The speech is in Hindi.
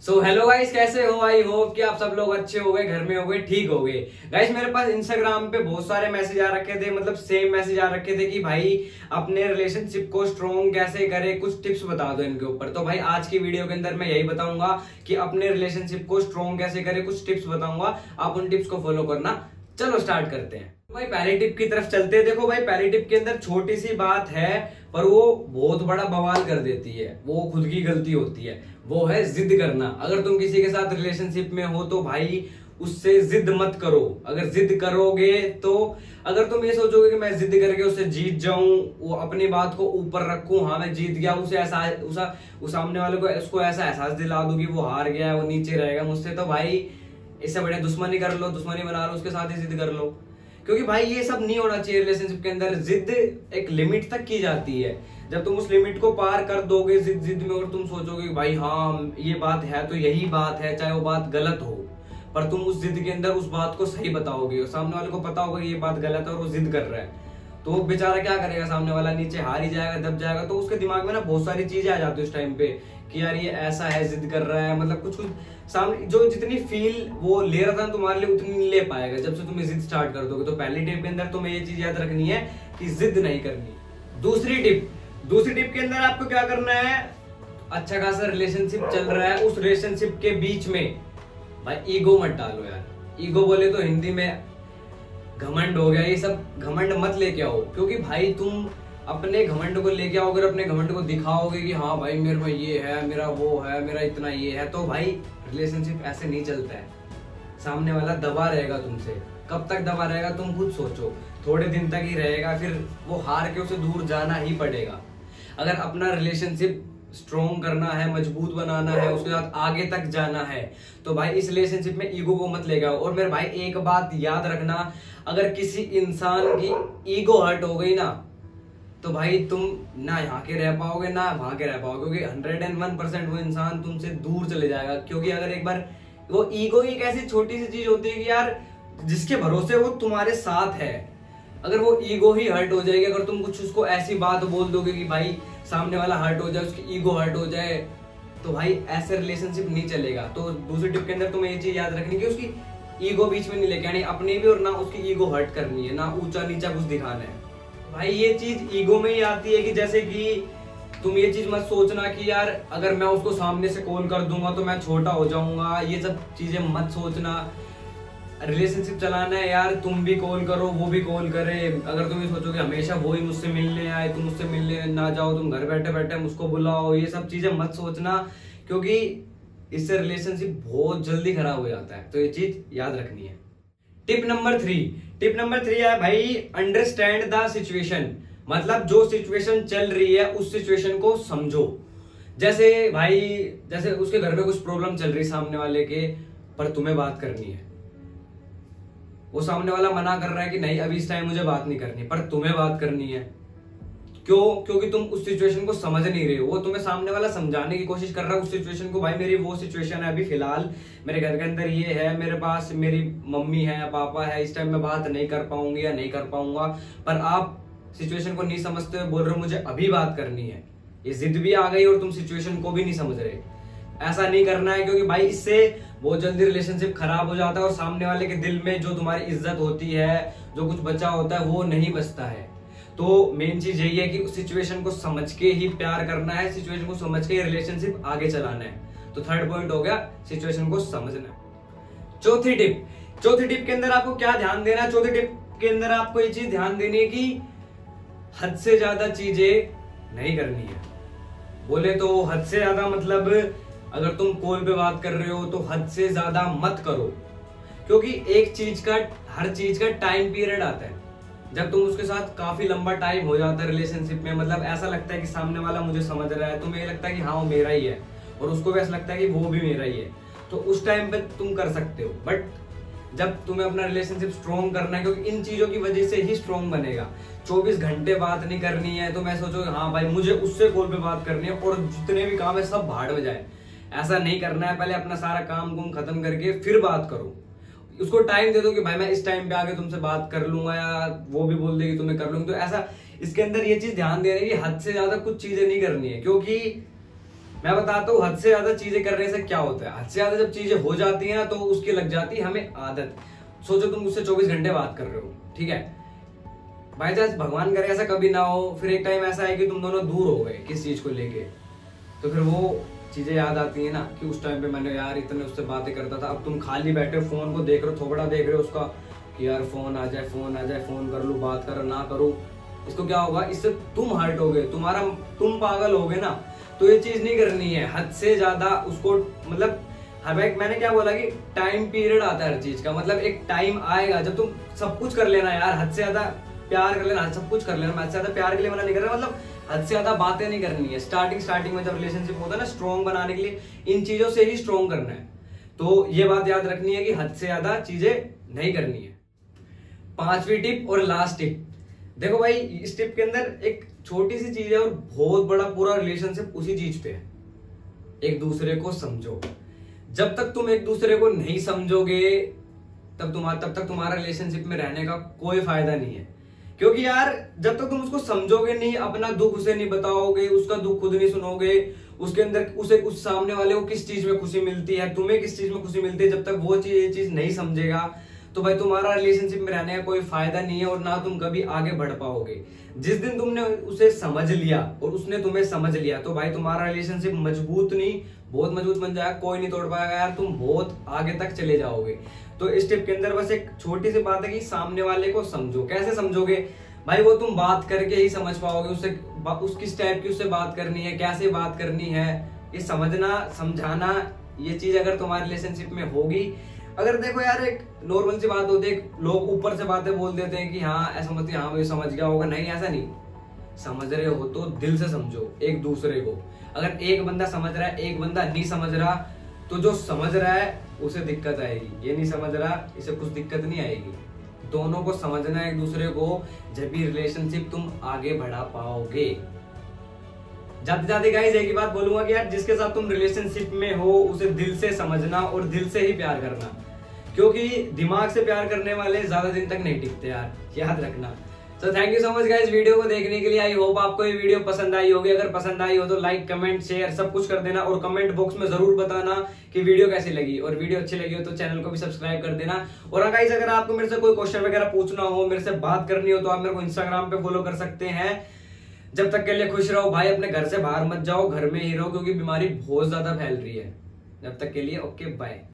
सो हेलो गाइस, कैसे हो? आई होप कि आप सब लोग अच्छे हो गए, घर में हो गए, ठीक हो गए। गाइस मेरे पास इंस्टाग्राम पे बहुत सारे मैसेज आ रखे थे, मतलब सेम मैसेज आ रखे थे कि भाई अपने रिलेशनशिप को स्ट्रॉन्ग कैसे करे, कुछ टिप्स बता दो इनके ऊपर। तो भाई आज की वीडियो के अंदर मैं यही बताऊंगा कि अपने रिलेशनशिप को स्ट्रॉन्ग कैसे करे, कुछ टिप्स बताऊंगा, आप उन टिप्स को फॉलो करना। चलो स्टार्ट करते हैं। भाई पहली टिप की तरफ चलते हैं। देखो भाई पहली टिप के अंदर छोटी सी बात है पर वो बहुत बड़ा बवाल कर देती है, वो खुद की गलती होती है। वो है जिद करना। अगर तुम किसी के साथ रिलेशनशिप में हो तो भाई उससे जिद मत करो। अगर जिद करोगे तो अगर तुम ये सोचोगे कि मैं जिद करके उससे जीत जाऊं, वो अपनी बात को ऊपर रखूं, हाँ मैं जीत गया, उसे ऐसा उस सामने वाले को उसको ऐसा एहसास दिला दूं कि वो हार गया है, वो नीचे रहेगा मुझसे, तो भाई इससे बढ़िया दुश्मनी कर लो, दुश्मनी बना लो, उसके साथ ही जिद कर लो। क्योंकि भाई ये सब नहीं होना चाहिए रिलेशनशिप के अंदर। जिद एक लिमिट तक की जाती है। जब तुम उस लिमिट को पार कर दोगे जिद जिद में, और तुम सोचोगे भाई हाँ ये बात है तो यही बात है, चाहे वो बात गलत हो, पर तुम उस जिद के अंदर उस बात को सही बताओगे और सामने वाले को पता होगा कि ये बात गलत है और वो जिद कर रहा है, तो वो बेचारा क्या करेगा? सामने वाला नीचे हार ही जाएगा, दब जाएगा। तो उसके दिमाग में ना बहुत सारी चीजें आ जाती है उस टाइम पे कि यार ये ऐसा है, जिद कर रहा है, मतलब कुछ कुछ सामने जो जितनी फील वो ले रहा था तुम्हारे लिए उतनी नहीं ले पाएगा जब से तुम जिद स्टार्ट कर दोगे। तो पहली टिप के अंदर तुम्हें ये चीज याद रखनी है कि जिद नहीं करनी। दूसरी टिप के अंदर आपको क्या करना है? अच्छा खासा रिलेशनशिप चल रहा है, उस रिलेशनशिप के बीच में भाई ईगो मत डालो यार। ईगो बोले तो हिंदी में घमंड हो गया। ये सब घमंड मत लेके आओ, क्योंकि भाई तुम अपने घमंड को लेके आओगे और अपने घमंड को दिखाओगे कि हाँ भाई मेरे में ये है, मेरा वो है, मेरा इतना ये है, तो भाई रिलेशनशिप ऐसे नहीं चलता है। सामने वाला दबा रहेगा तुमसे। कब तक दबा रहेगा तुम खुद सोचो। थोड़े दिन तक ही रहेगा, फिर वो हार के उसे दूर जाना ही पड़ेगा। अगर अपना रिलेशनशिप स्ट्रॉन्ग करना है, मजबूत बनाना है, उसके साथ आगे तक जाना है, तो भाई इस रिलेशनशिप में ईगो को मत लेगा। और मेरे भाई एक बात याद रखना, अगर किसी इंसान की ईगो हर्ट हो गई ना तो भाई तुम ना यहाँ के रह पाओगे ना वहां के रह पाओगे, क्योंकि 101% वो इंसान तुमसे दूर चले जाएगा। क्योंकि अगर एक बार वो ईगो ही एक ऐसी छोटी सी चीज होती है कि यार जिसके भरोसे वो तुम्हारे साथ है, अगर वो ईगो ही हर्ट हो जाएगी, अगर तुम कुछ उसको ऐसी बात बोल दोगे कि भाई सामने वाला हर्ट हो जाए, उसकी ईगो हर्ट हो जाए, तो भाई ऐसे रिलेशनशिप नहीं चलेगा। तो दूसरी टिप के अंदर तुम्हें ये चीज याद रखनी कि उसकी ईगो बीच में नहीं लेके आनी, अपनी भी और ना उसकी ईगो हर्ट करनी है, ना ऊंचा नीचा कुछ दिखाना है। भाई ये चीज ईगो में ही आती है कि जैसे कि तुम ये चीज मत सोचना कि यार अगर मैं उसको सामने से कॉल कर दूंगा तो मैं छोटा हो जाऊंगा, ये सब चीजें मत सोचना। रिलेशनशिप चलाना है यार, तुम भी कॉल करो, वो भी कॉल करे। अगर तुम ये सोचोगे हमेशा वो ही मुझसे मिलने आए, तुम मुझसे मिलने ना जाओ, तुम घर बैठे बैठे मुझको बुलाओ, ये सब चीजें मत सोचना, क्योंकि इससे रिलेशनशिप बहुत जल्दी खराब हो जाता है। तो ये चीज याद रखनी है। टिप नंबर थ्री है भाई, अंडरस्टैंड द सिचुएशन। मतलब जो सिचुएशन चल रही है उस सिचुएशन को समझो। जैसे भाई जैसे उसके घर में कुछ प्रॉब्लम चल रही है सामने वाले के, पर तुम्हें बात करनी है। वो सामने वाला मना कर रहा है कि नहीं अभी इस टाइम मुझे बात नहीं करनी, पर तुम्हें बात करनी है। क्यों? क्योंकि तुम उस सिचुएशन को समझ नहीं रहे हो। वो तुम्हें सामने वाला समझाने की कोशिश कर रहा है उस सिचुएशन को, भाई मेरी वो सिचुएशन है, अभी फिलहाल मेरे घर के अंदर ये है, मेरे पास मेरी मम्मी है, पापा है, इस टाइम मैं बात नहीं कर पाऊंगी या नहीं कर पाऊंगा। पर आप सिचुएशन को नहीं समझते हुए बोल रहे हो मुझे अभी बात करनी है। ये जिद भी आ गई और तुम सिचुएशन को भी नहीं समझ रहे। ऐसा नहीं करना है, क्योंकि भाई इससे बहुत जल्दी रिलेशनशिप खराब हो जाता है और सामने वाले के दिल में जो तुम्हारी इज्जत होती है, जो कुछ बचा होता है, वो नहीं बचता है। तो मेन चीज यही है कि उस सिचुएशन को समझ के ही प्यार करना है, सिचुएशन को समझ के रिलेशनशिप आगे चलाना है। तो थर्ड पॉइंट हो गया सिचुएशन को समझना। चौथी टिप के अंदर आपको क्या ध्यान देना है? चौथी टिप के अंदर आपको ये चीज ध्यान देनी है कि हद से ज्यादा चीजें नहीं करनी है। बोले तो हद से ज्यादा मतलब अगर तुम कॉल पे बात कर रहे हो तो हद से ज्यादा मत करो, क्योंकि हर चीज का टाइम पीरियड आता है। जब तुम उसके साथ काफी लंबा टाइम हो जाता है रिलेशनशिप में, मतलब ऐसा लगता है कि सामने वाला मुझे समझ रहा है, तुम्हें लगता है कि हाँ वो मेरा ही है और उसको भी ऐसा लगता है कि वो भी मेरा ही है, तो उस टाइम पे तुम कर सकते हो। बट जब तुम्हें अपना रिलेशनशिप स्ट्रॉन्ग करना है, क्योंकि इन चीजों की वजह से ही स्ट्रॉन्ग बनेगा। 24 घंटे बात नहीं करनी है तो मैं सोचो हाँ भाई मुझे उससे कॉल पे बात करनी है और जितने भी काम है सब भाड़ में जाए, ऐसा नहीं करना है। पहले अपना सारा काम खत्म करके फिर बात करो। उसको टाइम दे दो कि भाई मैं इस टाइम पे आके तुमसे बात कर लूंगा, या वो भी बोल देगी तुम्हें कर लूंगी। तो ऐसा इसके अंदर ये चीज ध्यान देना है कि हद से ज्यादा कुछ चीजें नहीं करनी है, क्योंकि मैं बताता हूँ हद से ज्यादा चीजें करने से क्या होता है। हद से ज्यादा जब चीजें हो जाती है ना तो उसकी लग जाती है हमें आदत। सोचो तुम मुझसे 24 घंटे बात कर रहे हो, ठीक है, बाई चांस भगवान करे ऐसा कभी ना हो, फिर एक टाइम ऐसा है कि तुम दोनों दूर हो गए किस चीज को लेके, तो फिर वो चीजें याद आती है ना कि उस टाइम पे मैंने यार इतने उससे बातें करता था। अब तुम खाली बैठे फोन को देख रहे हो, थोबड़ा देख रहे हो उसका कि यार फोन आ जाए, फोन आ जाए, फोन कर लूं, बात कर ना करूं। इसको क्या होगा, इससे तुम हर्ट हो गए, तुम पागल हो गए ना। तो ये चीज नहीं करनी है हद से ज्यादा उसको, मतलब मैंने क्या बोला कि टाइम पीरियड आता है हर चीज का। मतलब एक टाइम आएगा जब तुम सब कुछ कर लेना यार, हद से ज्यादा प्यार कर लेना, सब कुछ कर लेना। मैं हद से ज्यादा प्यार के लिए मना नहीं कर रहा, मतलब हद से ज्यादा बातें नहीं करनी है। स्टार्टिंग में जब रिलेशनशिप होता है ना, स्ट्रॉन्ग बनाने के लिए इन चीजों से ही स्ट्रॉन्ग करना है। तो ये बात याद रखनी है कि हद से ज्यादा चीजें नहीं करनी है। 5वीं टिप और लास्ट टिप, देखो भाई इस टिप के अंदर एक छोटी सी चीज है और बहुत बड़ा पूरा रिलेशनशिप उसी चीज पे है। एक दूसरे को समझो। जब तक तुम एक दूसरे को नहीं समझोगे तब तक तुम्हारा रिलेशनशिप में रहने का कोई फायदा नहीं है। क्योंकि यार जब तक तुम उसको समझोगे नहीं, अपना दुख उसे नहीं बताओगे, उसका दुख खुद नहीं सुनोगे, उसके अंदर उस सामने वाले को किस चीज में खुशी मिलती है, तुम्हें किस चीज में खुशी मिलती है, जब तक वो चीज नहीं समझेगा तो भाई तुम्हारा रिलेशनशिप में रहने का कोई फायदा नहीं है और ना तुम कभी आगे बढ़ पाओगे। जिस दिन तुमने उसे समझ लिया और उसने तुम्हें समझ लिया तो भाई तुम्हारा रिलेशनशिप मजबूत नहीं, बहुत मजबूत बन जाएगा, कोई नहीं तोड़ पाएगा यार, तुम बहुत आगे तक चले जाओगे। तो इस टिप के अंदर बस एक छोटी सी बात है कि सामने वाले को समझो। कैसे समझोगे भाई, वो तुम बात करके ही समझ पाओगे उससे, किस टाइप की उससे बात करनी है, कैसे बात करनी है, ये समझना समझाना, ये चीज अगर तुम्हारे रिलेशनशिप में होगी। अगर देखो यार एक नॉर्मल सी बात होती है, लोग ऊपर से बातें बोल देते हैं कि हाँ ऐसा मत, हाँ भाई समझ गया होगा, नहीं ऐसा नहीं। समझ रहे हो तो दिल से समझो एक दूसरे को। अगर एक बंदा समझ रहा है, एक बंदा नहीं समझ रहा, तो जो समझ रहा है उसे दिक्कत आएगी, ये नहीं समझ रहा इसे कुछ दिक्कत नहीं आएगी। दोनों को समझना है एक दूसरे को, जब भी रिलेशनशिप तुम आगे बढ़ा पाओगे। जाते जाते गाइस एक ही बात बोलूंगा कि यार जिसके साथ तुम रिलेशनशिप में हो उसे दिल से समझना और दिल से ही प्यार करना, क्योंकि दिमाग से प्यार करने वाले ज्यादा दिन तक नहीं टिकते यार, याद रखना। तो thank you so much guys video को देखने के लिए। आई होप आपको ये वीडियो पसंद आई होगी। अगर पसंद आई हो तो लाइक, कमेंट, शेयर सब कुछ कर देना और कमेंट बॉक्स में जरूर बताना कि वीडियो कैसी लगी, और वीडियो अच्छी लगी हो तो चैनल को भी सब्सक्राइब कर देना। और गाइस अगर आपको मेरे से कोई क्वेश्चन वगैरह पूछना हो, मेरे से बात करनी हो, तो आप मेरे को इंस्टाग्राम पे फॉलो कर सकते हैं। जब तक के लिए खुश रहो भाई, अपने घर से बाहर मत जाओ, घर में ही रहो, क्योंकि बीमारी बहुत ज्यादा फैल रही है। जब तक के लिए ओके बाय।